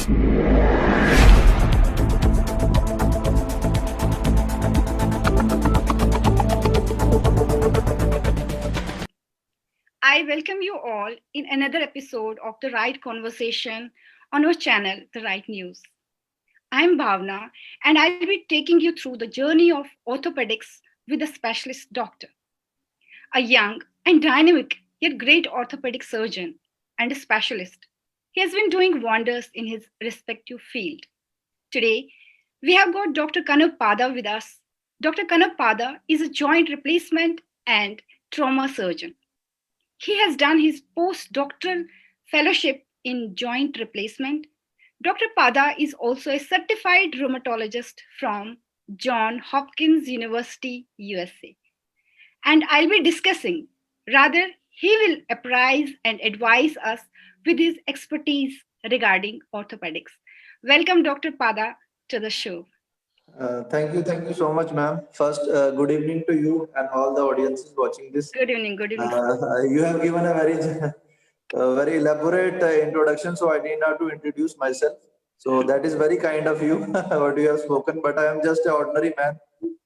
I welcome you all in another episode of The Right Conversation on our channel, The Right News. I'm Bhavna, and I'll be taking you through the journey of orthopedics with a specialist doctor, a young and dynamic yet great orthopedic surgeon and a specialist. He has been doing wonders in his respective field. Today, we have got Dr. Kanav Pada with us. Dr. Kanav Pada is a joint replacement and trauma surgeon. He has done his postdoctoral fellowship in joint replacement. Dr. Pada is also a certified rheumatologist from Johns Hopkins University, USA. And I'll be discussing, rather, he will apprise and advise us with his expertise regarding orthopedics. Welcome, Dr. Pada, to the show. Thank you so much, ma'am. First, good evening to you and all the audiences watching this. Good evening, good evening. You have given a very elaborate introduction, so I need not to introduce myself. So that is very kind of you, what you have spoken. But I am just an ordinary man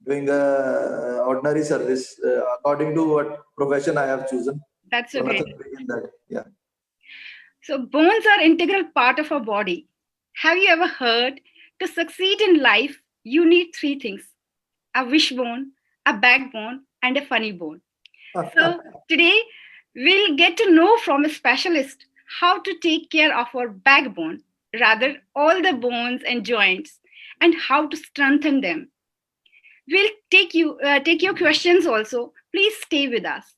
doing ordinary service according to what profession I have chosen. That's so great. Yeah. So bones are integral part of our body. Have you ever heard to succeed in life, you need three things: a wishbone, a backbone, and a funny bone. So today we'll get to know from a specialist how to take care of our backbone, rather all the bones and joints, and how to strengthen them. We'll take your questions also. Please stay with us.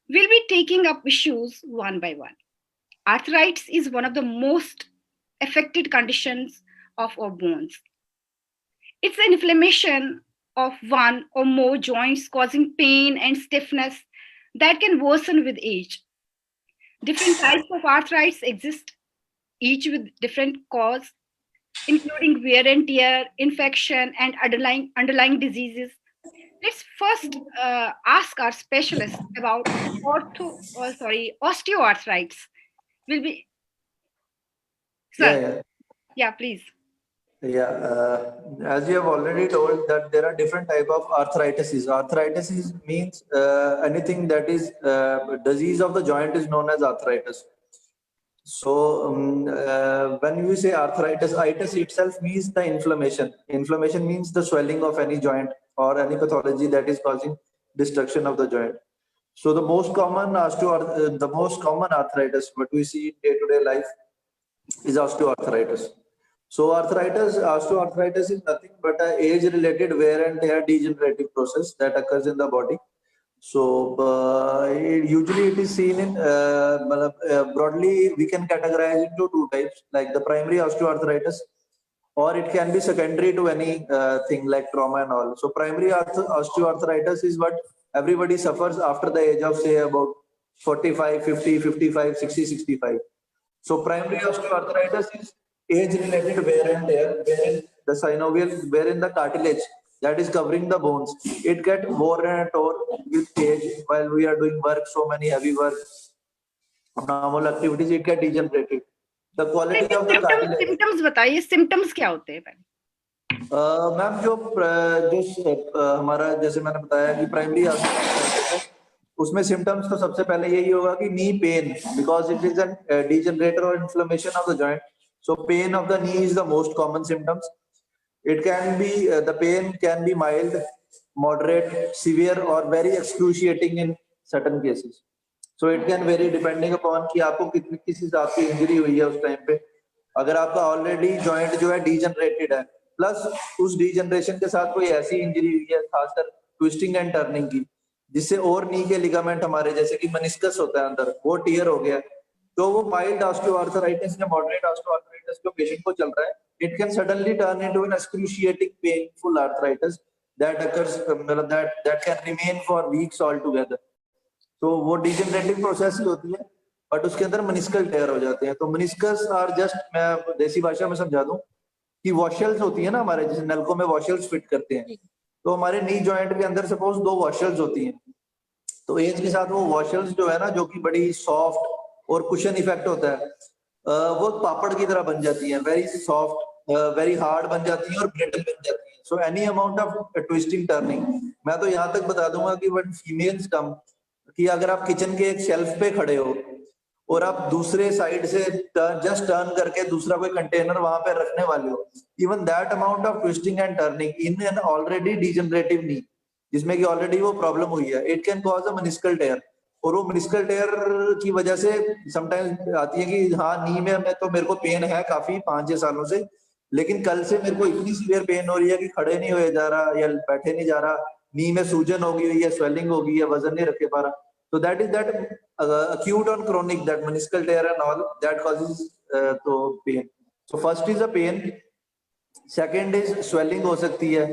We'll be taking up issues one by one. Arthritis is one of the most affected conditions of our bones. It's an inflammation of one or more joints causing pain and stiffness that can worsen with age. Different types of arthritis exist, each with different cause, including wear and tear, infection, and underlying diseases. Let's first ask our specialist about osteoarthritis. Will be, sir? Yeah, please. Yeah, as you have already told that there are different type of arthritis. Arthritis means anything that is disease of the joint is known as arthritis. So when we say arthritis, itis itself means the inflammation. Inflammation means the swelling of any joint or any pathology that is causing destruction of the joint. So the most common arthritis what we see in day-to-day life is osteoarthritis. So osteoarthritis is nothing but an age-related wear and tear degenerative process that occurs in the body. So usually it is seen in broadly we can categorize into two types, like the primary osteoarthritis, or it can be secondary to any thing like trauma and all. So primary osteoarthritis is what everybody suffers after the age of say about 45, 50, 55, 60, 65. So primary osteoarthritis is age-related wear and tear, wherein the synovial, wherein the cartilage that is covering the bones, it gets worn and torn with age while we are doing work, so many heavy work, normal activities, it gets degenerated. The quality of the cartilage. Symptoms बताइए, symptoms क्या होते हैं? Ma'am जो हमारा जैसे मैंने बताया कि प्राइमरी उसमें सिम्टम्स तो सबसे पहले यही होगा कि knee pain, because it is an degenerator और inflammation of the joint. So pain of the knee is the most common symptoms. It can be the pain can be mild, moderate, severe, or very excruciating in certain cases. So it can vary depending upon कि आपको किस हिसाब की injury हुई है उस time पे. अगर आपका ऑलरेडी जॉइंट जो है डिजेनरेटेड है, प्लस उस डिजेनरेशन के साथ कोई ऐसी इंजरी हुई है खासकर ट्विस्टिंग एंड टर्निंग की, जिससे और नी के लिगामेंट हमारे जैसे कि मेनिस्कस होता है अंदर, वो टियर हो गया, तो वो माइल्ड ऑस्टियोआर्थराइटिस या मॉडरेट ऑस्टियोआर्थराइटिस जो पेशेंट को चल रहा है, it can suddenly turn into an excruciating painful arthritis that occurs that can remain for weeks altogether. तो वो डिजेनरेटिव प्रोसेस ही होती है, बट उसके अंदर मेनिस्कल टेयर हो जाते हैं. तो मेनिस्कस आर जस्ट, मैं देसी भाषा में समझा दूं कि वॉशल्स होती है ना हमारे, जैसे नलकों में वॉशल्स फिट करते हैं, तो हमारे नी जॉइंट के अंदर सपोज दो वॉशल्स होती हैं. तो एज के साथ वो वॉशल्स जो है ना, जो कि बड़ी सॉफ्ट और कुशन इफेक्ट होता है, वो पापड़ की तरह बन जाती है, वेरी सॉफ्ट, वेरी हार्ड बन जाती है और ब्रिटल बन जाती है। So any amount of twisting turning, मैं तो यहाँ तक बता दूंगा कि व्हेन फीमेल्स कम, कि अगर आप किचन के एक शेल्फ पे खड़े हो और आप दूसरे साइड से जस्ट टर्न करके दूसरा कोई कंटेनर वहां पे रखने वाले हो, even that amount of twisting and turning in an already degenerative knee, जिसमें कि ऑलरेडी वो प्रॉब्लम हुई है, it can cause a meniscal tear. और वो मेनिस्कल टेयर की वजह से समटाइम्स आती है कि हाँ नी में मैं तो मेरे को पेन है काफी 5-6 सालों से, लेकिन कल से मेरे को इतनी सीवियर पेन हो रही है कि खड़े नहीं हुए जा रहा या बैठे नहीं जा रहा, नी में सूजन हो गई है, स्वेलिंग हो गई है, वजन नहीं रखे पा रहा। So that is that acute or chronic, that meniscal tear and all that causes तो pain. So first is a pain, second is swelling हो सकती है,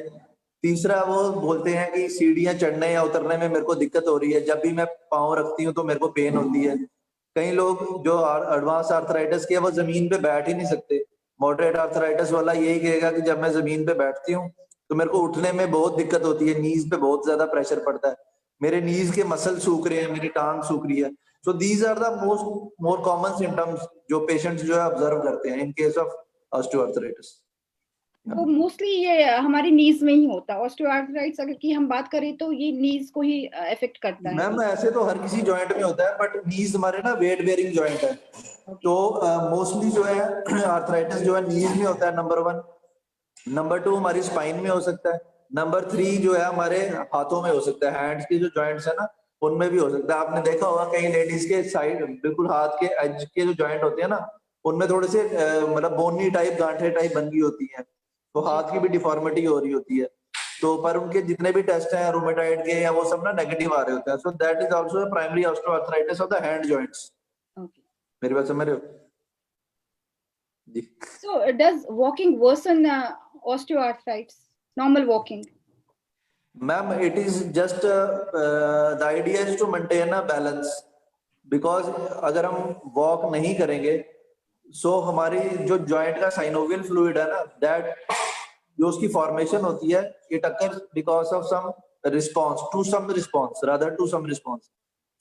तीसरा वो बोलते हैं कि सीढ़ियां चढ़ने या उतरने में मेरे को दिक्कत हो रही है, जब भी मैं पाँव रखती हूँ तो मेरे को पेन होती है। कई लोग जो एडवांस आर्थराइटिस के, वो जमीन पे बैठ ही नहीं सकते। मॉडरेट आर्थराइटिस वाला यही कहेगा कि जब मैं जमीन पे बैठती हूँ तो मेरे को उठने में बहुत दिक्कत होती है, नीज पे बहुत ज्यादा प्रेशर पड़ता है, मेरे नीज के मसल सूख रहे हैं, मेरी टांग सूख रही है। So these are the more common symptoms जो पेशेंट्स जो है ऑब्जर्व करते हैं इन केस ऑफ ऑस्टियोआर्थराइटिस। तो मोस्टली ये हमारी नीज में ही होता है ऑस्टियोआर्थराइटिस, अगर की हम बात करें तो ये नीज को ही इफेक्ट करता है। मैम ऐसे तो हर किसी जॉइंट में होता है, बट नीज हमारे ना वेट बेयरिंग जॉइंट है, तो मोस्टली जो है आर्थराइटिस जो है नीज में होता है, नंबर 1। नंबर 2 हमारी स्पाइन में हो सकता है। नंबर 3 जो है हमारे हाथों में हो सकता है, हैंड्स के जो जॉइंट्स है ना उनमें भी हो सकता है। आपने देखा होगा कई लेडीज के साइड बिल्कुल हाथ के एज के जो जॉइंट होते हैं ना, उनमें थोड़े से मतलब बोनी टाइप, गांठे टाइप बन गई होती है, तो हाथ की भी डिफॉर्मिटी हो रही होती है। तो पर उनके जितने भी टेस्ट हैं रूमेटॉइड के या वो सब ना नेगेटिव आ रहे होते हैं। So that is also primary osteoarthritis of the hand joints. मेरी बात समझ रहे हो जी? So does walking worsen osteoarthritis? Normal walking? Ma'am, it is just the idea is to maintain a balance, because अगर हम वॉक नहीं करेंगे सो हमारी जो जॉइंट का साइनोवियल फ्लूइड है ना, दैट जो उसकी फॉर्मेशन होती है, it occurs because of some response to some response, rather to some response.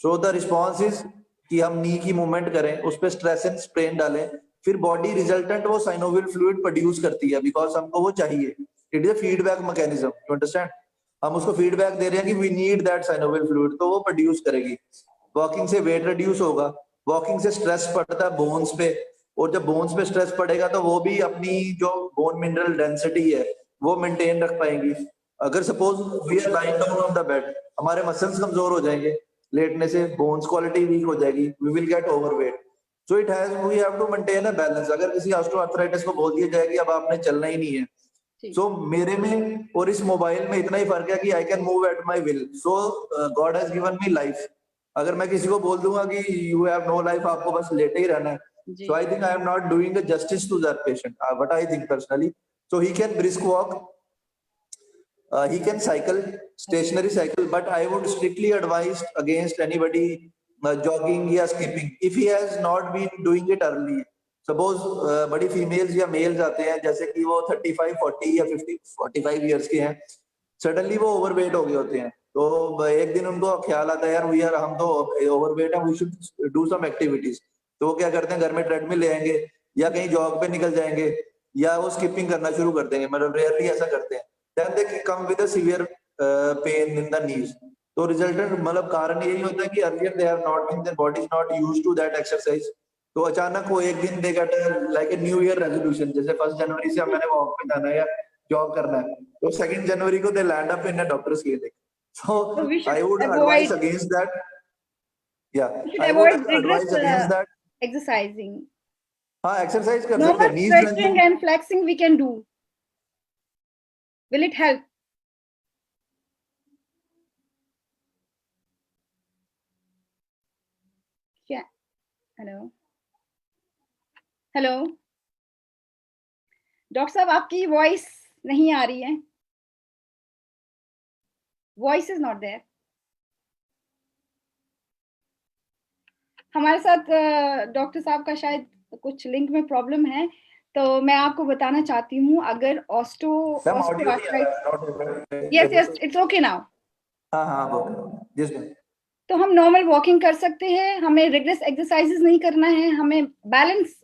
So the response is कि हम नी की मूवमेंट करें, उस पर स्ट्रेस एंड स्ट्रेन डालें, फिर बॉडी रिजल्टेंट वो साइनोवियल फ्लूइड प्रोड्यूस करती है, बिकॉज हमको वो चाहिए। It is a feedback mechanism, you understand? हम उसको फीडबैक दे रहे हैं कि we need that synovial fluid, तो वो प्रोड्यूस करेगी। वॉकिंग से वेट रिड्यूस होगा, वॉकिंग से स्ट्रेस पड़ता है बोन्स पे, और जब बोन्स पे स्ट्रेस पड़ेगा तो वो भी अपनी जो बोन मिनरल डेंसिटी है वो मेंटेन रख पाएंगी। अगर suppose we are lying down on the bed, हमारे मसल्स कमजोर हो जाएंगे लेटने से, बोन्स क्वालिटी वीक हो जाएगी, we will get overweight. So it has, we have to maintain a balance. अगर किसी ऑस्टियोआर्थराइटिस को बोल दिया जाए कि अब आपने चलना ही नहीं है, सो मेरे में और इस मोबाइल में इतना ही फर्क है कि I can move at my will. So God has given me life. अगर मैं किसी को बोल दूंगा कि यू हैव नो लाइफ, आपको बस लेटे ही रहना है, so I think I am not doing a justice to that patient, what I think personally. So he can brisk walk, he can cycle, stationary cycle, but I would strictly advise against anybody jogging या skipping if he has not been doing it early. Suppose बड़ी females या males आते हैं, जैसे कि वो 35, 40 या 50, 45 years के हैं, सडनली वो ओवरवेट हो गए होते हैं, तो एक दिन उनको ख्याल आता है यार वी आर, हम तो ओवरवेट है, we should do some activities. तो वो क्या करते हैं, घर में ट्रेडमिल ले आएंगे या कहीं जॉग पे निकल जाएंगे या वो स्किपिंग करना शुरू कर देंगे, मतलब रेयरली ऐसा करते हैं। Then they come with a severe pain in the knees. तो रिजल्टेंट मतलब कारण यही होता है कि earlier they have not been, their body is not used to that exercise. तो अचानक वो एक दिन they get like a new year resolution, जैसे 1 जनवरी से मैंने वॉक पे जाना है या जॉग करना है, तो 2 जनवरी को they land up in a doctor's clinic. So I would advise against that. Yeah, I would advise against that. Exercising. हाँ, exercise कर सकते Normal हैं, knees stretching bending and flexing we can do. Will it help? क्या? Hello hello doctor साहब, आपकी voice नहीं आ रही है, वॉइस इज नॉट देयर। हमारे साथ डॉक्टर साहब का शायद कुछ लिंक में प्रॉब्लम है, तो मैं आपको बताना चाहती हूँ, अगर osteoarthritis, yes yes, it's okay now. हाँ हाँ, जिस में तो हम नॉर्मल वॉकिंग कर सकते हैं, हमें रिग्रेस एक्सरसाइजेस नहीं करना है, हमें बैलेंस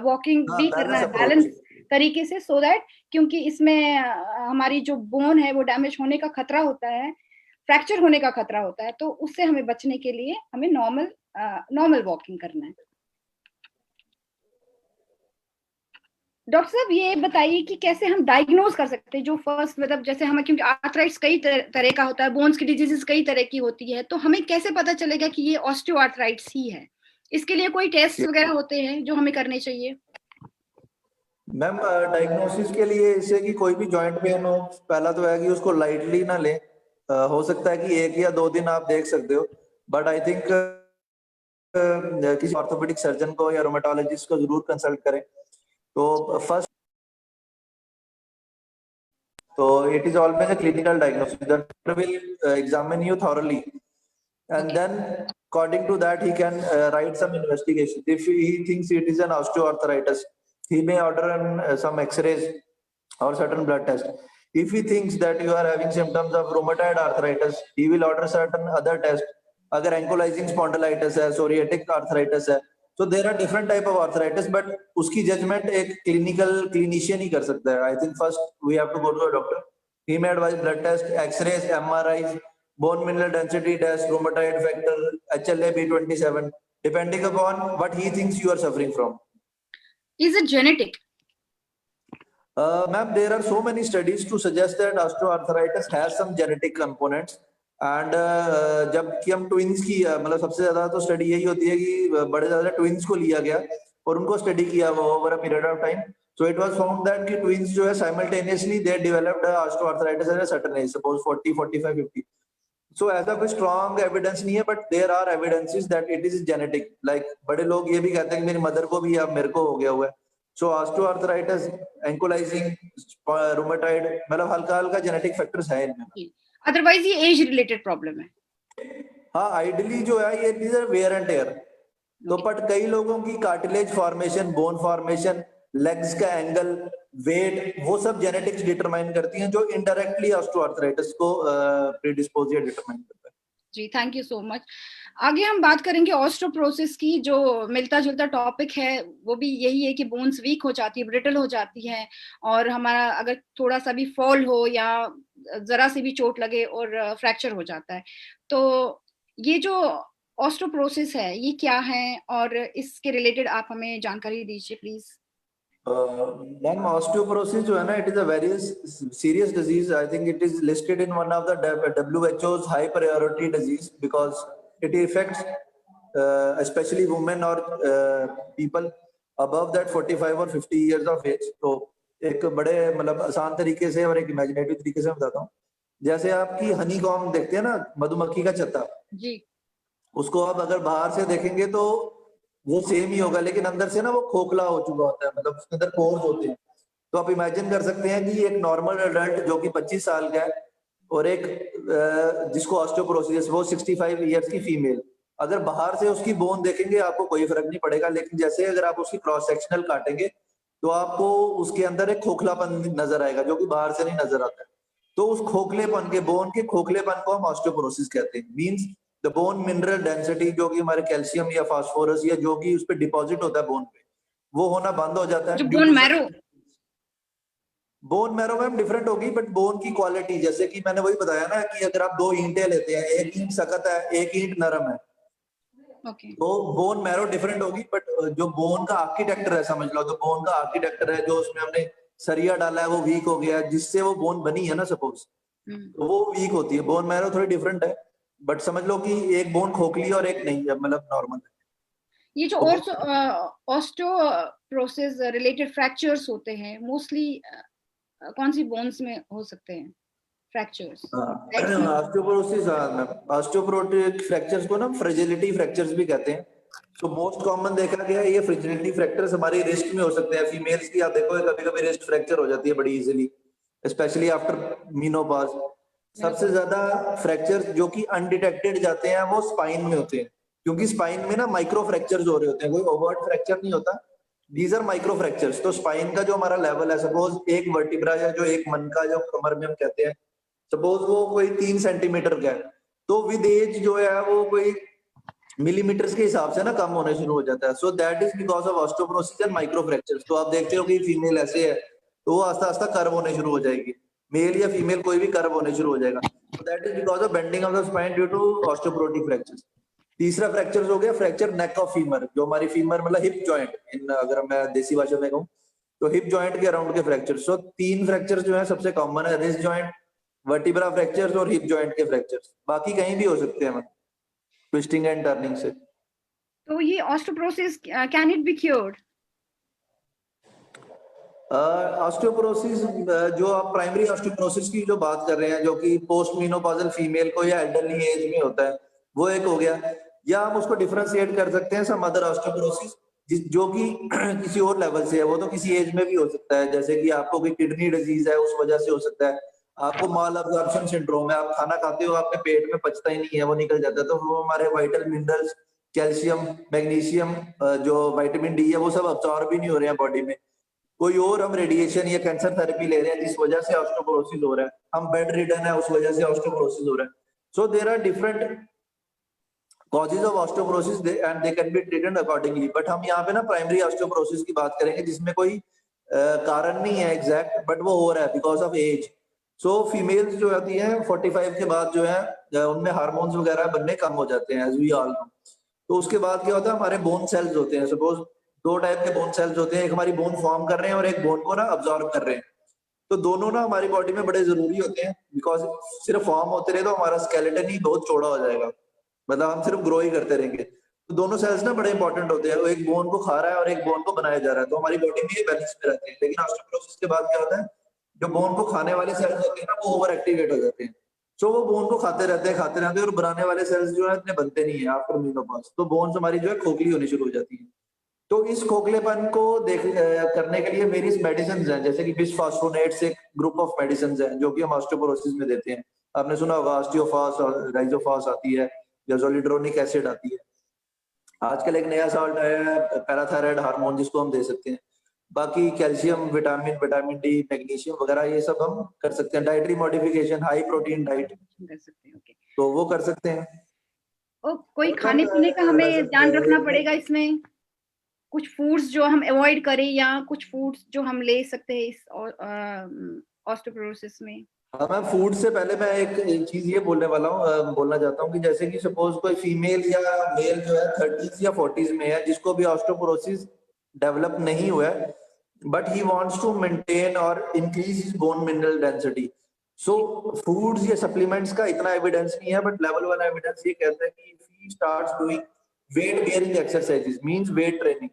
वॉकिंग भी करना बैलेंस है, अप्रोच। बैलेंस तरीके से, सो दैट, क्योंकि इसमें हमारी जो बोन है वो डैमेज होने का खतरा होता है, फ्रैक्चर होने का खतरा होता है, तो उससे हमें बचने के लिए हमें नॉर्मल वॉकिंग करना है। डॉक्टर साहब ये बताइए कि कैसे हम डायग्नोज कर सकते हैं, जो फर्स्ट मतलब जैसे हमें, क्योंकि आर्थराइटिस कई तरह का होता है, बोन्स की डिजीजेस कई तरह की होती है, तो हमें कैसे पता चलेगा कि ये ऑस्टियोआर्थराइटिस ही है? इसके लिए कोई टेस्ट वगैरह होते हैं जो हमें करने चाहिए? मैम डायग्नोसिस के लिए इससे कि कोई भी जॉइंट पेन हो, पहला तो है कि उसको लाइटली ना ले। हो सकता है कि 1 या 2 दिन आप देख सकते हो, बट आई थिंक किसी ऑर्थोपेडिक सर्जन को या रोमेटोलॉजिस्ट को जरूर कंसल्ट करें। तो फर्स्ट, तो it is always a clinical diagnosis, the doctor will examine you thoroughly and then according to that he can write some investigation. If he thinks it is an osteoarthritis, he may order some x-rays or certain blood test. If he thinks that you are having symptoms of rheumatoid arthritis, he will order certain other test. अगर ankylosing spondylitis है, psoriatic arthritis है, so there are different type of arthritis, but उसकी judgment एक clinical clinician ही कर सकता है. I think first we have to go to a doctor. He may advise blood test, x-rays, MRIs, bone mineral density test, rheumatoid factor, HLA-B27, depending upon what he thinks you are suffering from. Is it genetic? Ma'am, there are so many studies to suggest that osteoarthritis has some genetic components. And जब कि हम twins की मतलब सबसे ज्यादा तो study यही होती है कि बड़े ज्यादा ट्विंस को लिया गया और उनको स्टडी किया over a period of time. So it was found that कि twins जो है simultaneously they developed osteoarthritis at a certain age, suppose 40, 45, 50. So ऐसा कोई strong evidence नहीं है, but there are evidences that it is genetic. Like बड़े लोग ये भी कहते हैं कि मेरी मदर को भी या मेरे को हो गया हुआ है. So osteoarthritis, ankylosing, rheumatoid, मतलब हल्का हल्का genetic factors है इनमें. अदरवाइज ये एज रिलेटेड प्रॉब्लम है? हाँ, आइडियली जो है ये इज वेयर एंड टेयर. तो बट कई लोगों की cartilage formation, bone formation, legs का एंगल, वेट, वो सब जेनेटिक्स डिटरमाइन करती हैं, जो इनडायरेक्टली ऑस्टियोआर्थराइटिस को प्रीडिस्पोज या डिटरमाइन करता है. जी, थैंक यू सो मच. आगे हम बात करेंगे ऑस्टियोपोरोसिस की. जो मिलता जुलता टॉपिक है वो भी यही है कि बोन्स वीक हो जाती है, ब्रिटल हो जाती है, और हमारा अगर थोड़ा सा भी फॉल हो या जरा सी भी चोट लगे और फ्रैक्चर हो जाता है. तो ये जो ऑस्टियोपोरोसिस है ये क्या है, और इसके रिलेटेड आप हमें जानकारी दीजिए प्लीज. मैम ऑस्टियोपोरोसिस जो है ना, it is a very serious disease. I think it is listed in one of the WHO's high priority disease because it effects especially women or people above that 45 or 50 years of age. तो एक बड़े मतलब आसान तरीके से और एक imaginative तरीके से बताता हूँ. जैसे आपकी हनी कॉम्ब देखते हैं ना, मधुमक्खी का छत्ता जी. उसको आप अगर बाहर से देखेंगे तो वो सेम ही होगा, लेकिन अंदर से ना वो खोखला हो चुका होता है, मतलब उसके अंदर पोर्स होते हैं. तो आप इमेजिन कर सकते हैं कि एक नॉर्मल एडल्ट जो कि 25 साल का है और एक जिसको ऑस्टियोपोरोसिस, वो 65 इयर्स की फीमेल, अगर बाहर से उसकी बोन देखेंगे आपको कोई फर्क नहीं पड़ेगा, लेकिन जैसे अगर आप उसकी क्रॉस सेक्शनल काटेंगे तो आपको उसके अंदर एक खोखलापन नजर आएगा जो कि बाहर से नहीं नजर आता है. तो उस खोखलेपन के, बोन के खोखलेपन को हम ऑस्टियोपोरोसिस कहते हैं. Means the bone mineral density, जो कि हमारे कैल्शियम या फास्फोरस या जो कि उस पर डिपॉजिट होता है बोन पे, वो होना बंद हो जाता है. Bone marrow, bone marrow ma'am different होगी, बट बोन की क्वालिटी, जैसे कि मैंने वही बताया ना कि अगर आप 2 ईंटें लेते हैं, एक ईंट सख्त है, एक ईंट नरम है, ओके, तो बोन मैरो डिफरेंट होगी. बट जो बोन का आर्किटेक्चर है, समझ लो, तो बोन का आर्किटेक्चर है, जो उसमें हमने सरिया डाला है वो वीक हो गया, जिससे वो बोन बनी है ना सपोज, तो वो वीक होती है. बोन मैरो थोड़ी डिफरेंट है, बट समझ लो कि एक बोन खोखली और एक नहीं है, मतलब नॉर्मल है. ये जो ऑस्टियोपोरोसिस रिलेटेड फ्रैक्चर्स होते हैं मोस्टली कौन सी बोन्स में हो सकते हैं फ्रैक्चर्स? ऑस्टियोपोरोसिस, ऑस्टियोपोरोटिक फ्रैक्चर्स को ना फ्रेजिलिटी फ्रैक्चर्स भी कहते हैं. तो मोस्ट कॉमन देखा गया है ये फ्रेजिलिटी फ्रैक्चर्स हमारी रिस्ट में हो सकते हैं. फीमेल्स की आप देखो कभी कभी रिस्ट फ्रैक्चर हो जाती है बड़ी इजीली, स्पेशली आफ्टर मीनोपॉज. सबसे ज्यादा फ्रैक्चर्स जो कि अनडिटेक्टेड जाते हैं वो स्पाइन में होते हैं, क्योंकि स्पाइन में ना माइक्रो फ्रैक्चर्स हो रहे होते हैं, कोई ओवर्ट फ्रैक्चर नहीं होता. These are micro fractures. तो स्पाइन का जो हमारा लेवल है, सपोज एक वर्टिब्रा या जो एक मन का जो कमर में हम कहते हैं, सपोज वो कोई 3 सेंटीमीटर का है, तो विद एज जो है वो कोई मिलीमीटर्स के हिसाब से ना कम होने शुरू हो जाता है. So that is because of osteoporosis and micro fractures. तो आप देखते हो कि फीमेल ऐसे है तो वो आस्ता आस्ता कर्व होने शुरू हो जाएगी, मेल या फीमेल कोई भी कर्व होने शुरू हो जाएगा. So that is because of bending of the spine due to osteoporotic fractures. तीसरा फ्रैक्चर हो गया फ्रैक्चर नेक ऑफ फीमर, जो हमारी फीमर मतलब हिप जॉइंट इन अगर मैं देसी भाषा में कहूँ तो हिप जॉइंट के अराउंड के फ्रैक्चर. सो तीन फ्रैक्चर जो है सबसे कॉमन है, रिस्ट जॉइंट, वर्टिब्रा फ्रैक्चर्स और हिप जॉइंट के फ्रैक्चर्स. बाकी कहीं भी हो सकते हैं ट्विस्टिंग एंड टर्निंग से. तो ये osteoporosis can it be cured? Osteoporosis जो आप प्राइमरी ऑस्टियोपोरोसिस की जो बात कर रहे हैं, जो कि पोस्ट मेनोपॉजल फीमेल को या एल्डरली एज में होता है, वो एक हो गया. या हम उसको डिफरेंशिएट कर सकते हैं सम अदर ऑस्टियोपोरोसिस जो कि किसी और लेवल से है. वो तो किसी एज में भी हो सकता है, जैसे कि आपको कोई किडनी डिजीज है उस वजह से हो सकता है, आपको माल अब्जॉर्प्शन सिंड्रोम है, आप खाना खाते हो आपके पेट में पचता ही नहीं है, वो निकल जाता है, तो वो हमारे वाइटल मिनरल्स, कैल्शियम, मैग्नीशियम, जो विटामिन डी है वो सब अब्सॉर्ब ही नहीं हो रहे हैं बॉडी में. कोई और हम रेडिएशन या कैंसर थेरेपी ले रहे हैं जिस वजह से ऑस्टियोपोरोसिस हो रहा है, हम बेड रिडन है उस वजह से ऑस्टियोपोरोसिस हो रहा है. So there are different causes of osteoporosis and they can be treated accordingly. But हम यहाँ पे ना प्राइमरी ऑस्टियोपोरोसिस की बात करेंगे जिसमें कोई कारण नहीं है एग्जैक्ट, बट वो हो रहा है because of age. So females जो होती हैं 45 के बाद जो है उनमें हार्मोन्स वगैरह बनने कम हो जाते हैं, एज वी ऑल नो. तो उसके बाद क्या होता है, हमारे बोन सेल्स होते हैं, सपोज दो टाइप के बोन सेल्स होते हैं, एक हमारी बोन फॉर्म कर रहे हैं और एक बोन को ना अब्सॉर्ब कर रहे हैं. तो दोनों ना हमारी बॉडी में बड़े जरूरी होते हैं, बिकॉज सिर्फ फॉर्म होते रहे तो हमारा स्केलेटन ही बहुत चौड़ा हो जाएगा, मतलब हम सिर्फ ग्रो ही करते रहेंगे. तो दोनों सेल्स ना बड़े इंपॉर्टेंट होते हैं, एक बोन को खा रहा है और एक बोन को बनाया जा रहा है, तो हमारी बॉडी में ये बैलेंस में रहते हैं. लेकिन ऑस्टियोपोरोसिस के बाद क्या होता है, जो बोन को खाने वाले सेल्स होते हैं ना वो ओवर एक्टिवेट हो जाते हैं. सो वो बोन को खाते रहते हैं और बनाने वाले सेल्स जो है इतने बनते नहीं है आफ्टर मेनोपॉज. तो बोन्स हमारी जो है खोखली होनी शुरू हो जाती है. तो इस खोखलेपन को करने के लिए वेरियस मेडिसिन हैं, जैसे कि बिस्फॉस्फोनेट्स एक ग्रुप ऑफ मेडिसिन हैं जो कि हम ऑस्टियोपोरोसिस में देते हैं. आपने सुना होगा ऑस्टियोफॉस और राइजोफॉस आती है या जोलिड्रोनिक एसिड आती है. आजकल एक नया सॉल्ट आया है पैराथायराइड हार्मोन जिसको हम दे सकते हैं. बाकी कैल्शियम, विटामिन डी, मैग्नीशियम वगैरह ये सब हम कर सकते हैं. Dietary modification, high protein diet कर सकते हैं. ओके. तो वो कर सकते हैं. कोई खाने पीने का हमें ध्यान रखना पड़ेगा इसमें, कुछ फूड्स जो हम अवॉइड करें या कुछ फूड्स जो हम ले सकते हैं इस ऑस्टियोपोरोसिस में? हाँ मैम, फूड से पहले मैं एक चीज ये बोलना चाहता हूँ कि जैसे कि सपोज कोई फीमेल या मेल जो है 30s या 40s में है जिसको भी ऑस्टियोपोरोसिस डेवलप नहीं हुआ है, but he wants to maintain और increase his bone mineral density. So foods या सप्लीमेंट्स का इतना एविडेंस नहीं है, बट लेवल 1 एविडेंस ये कहता है कि if he starts doing weight bearing exercises means weight training,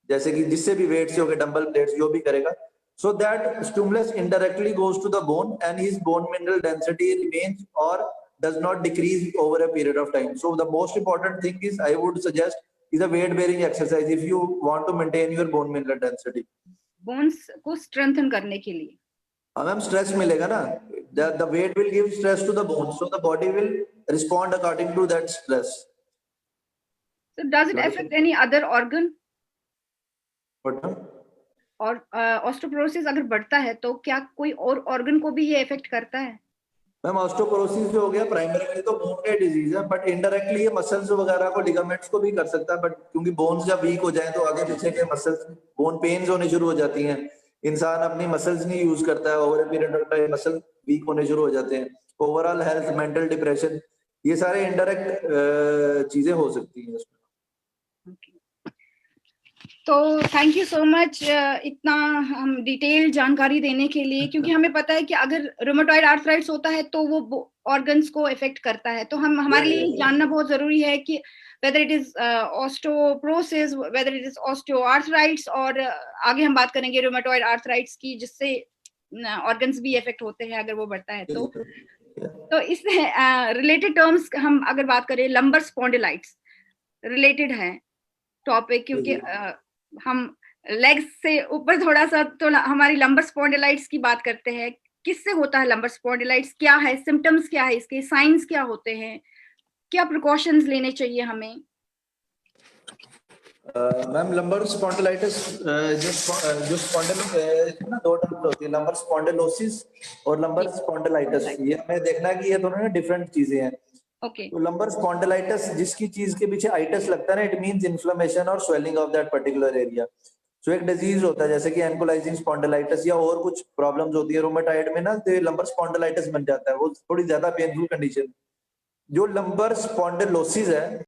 जैसे कि जिससे भी वेट से हो गए, डंबल प्लेट्स जो भी करेगा, so that stimulus indirectly goes to the bone and his bone mineral density remains or does not decrease over a period of time. So the most important thing is I would suggest is a weight bearing exercise if you want to maintain your bone mineral density. Bones को strengthen करने के लिए. हाँ ma'am, stress मिलेगा ना, the weight will give stress to the bone, so the body will respond according to that stress. So does it affect any other organ? What ma'am? और osteoporosis अगर बढ़ता है तो क्या कोई और ऑर्गन को भी ये इफेक्ट करता है? मैम ऑस्टियोपोरोसिस जो हो गया प्राइमरीली तो बोन का डिजीज है, बट इनडायरेक्टली ये मसल्स वगैरह को, लिगामेंट्स को भी कर सकता है. बट क्योंकि बोन्स जब वीक हो जाए तो आगे पीछे के मसल्स, बोन पेन्स होने शुरू हो जाती हैं, इंसान अपनी मसल्स नहीं यूज करता है, over a period of time muscle week होने शुरू हो जाते हैं, ओवरऑल हेल्थ, मेंटल डिप्रेशन, ये सारे इनडायरेक्ट चीजें हो सकती हैं उसमें. तो थैंक यू सो मच इतना हम डिटेल जानकारी देने के लिए, क्योंकि हमें पता है कि अगर रूमेटॉइड आर्थराइटिस होता है तो वो ऑर्गन्स को इफेक्ट करता है. तो हमारे लिए जानना बहुत जरूरी है कि whether it is osteoporosis, whether it is osteoarthritis, और आगे हम बात करेंगे रूमेटॉइड आर्थराइटिस की जिससे ऑर्गन्स भी इफेक्ट होते हैं अगर वो बढ़ता है. तो इससे रिलेटेड टर्म्स हम अगर बात करें, लंबर स्पॉन्डिलाइटिस रिलेटेड है टॉपिक, क्योंकि हम लेग्स से ऊपर थोड़ा सा तो हमारी लंबर स्पॉन्डिलाइटिस की बात करते हैं. किससे होता है लंबर स्पॉन्डिलाइटिस, क्या है सिम्टम्स, क्या है इसके साइंस, क्या होते हैं, क्या प्रिकॉशंस लेने चाहिए हमें? मैम लंबर स्पॉन्डिलाइटिस जो स्पॉन्डिल ना दो टर्म्स होती है, लंबर स्पॉन्डिलोसिस और लंबर स्पॉन्डिलाइटिस. ये हमें देखना है कि ये दोनों डिफरेंट चीजें हैं. Okay. तो लंबर स्पॉन्डिलाइटिस जिसकी चीज के पीछे आइटस लगता है ना, इट मींस इन्फ्लेमेशन और swelling of that particular area. So एक डिजीज होता है जैसे कि एंकोलाइजिंग स्पॉन्डिलाइटिस या और कुछ प्रॉब्लम्स होती है रोमेटाइड में ना, तो लंबर स्पॉन्डिलाइटिस बन जाता है, वो थोड़ी ज्यादा पेनफुल कंडीशन। जो लंबर स्पॉन्डिलोसिस है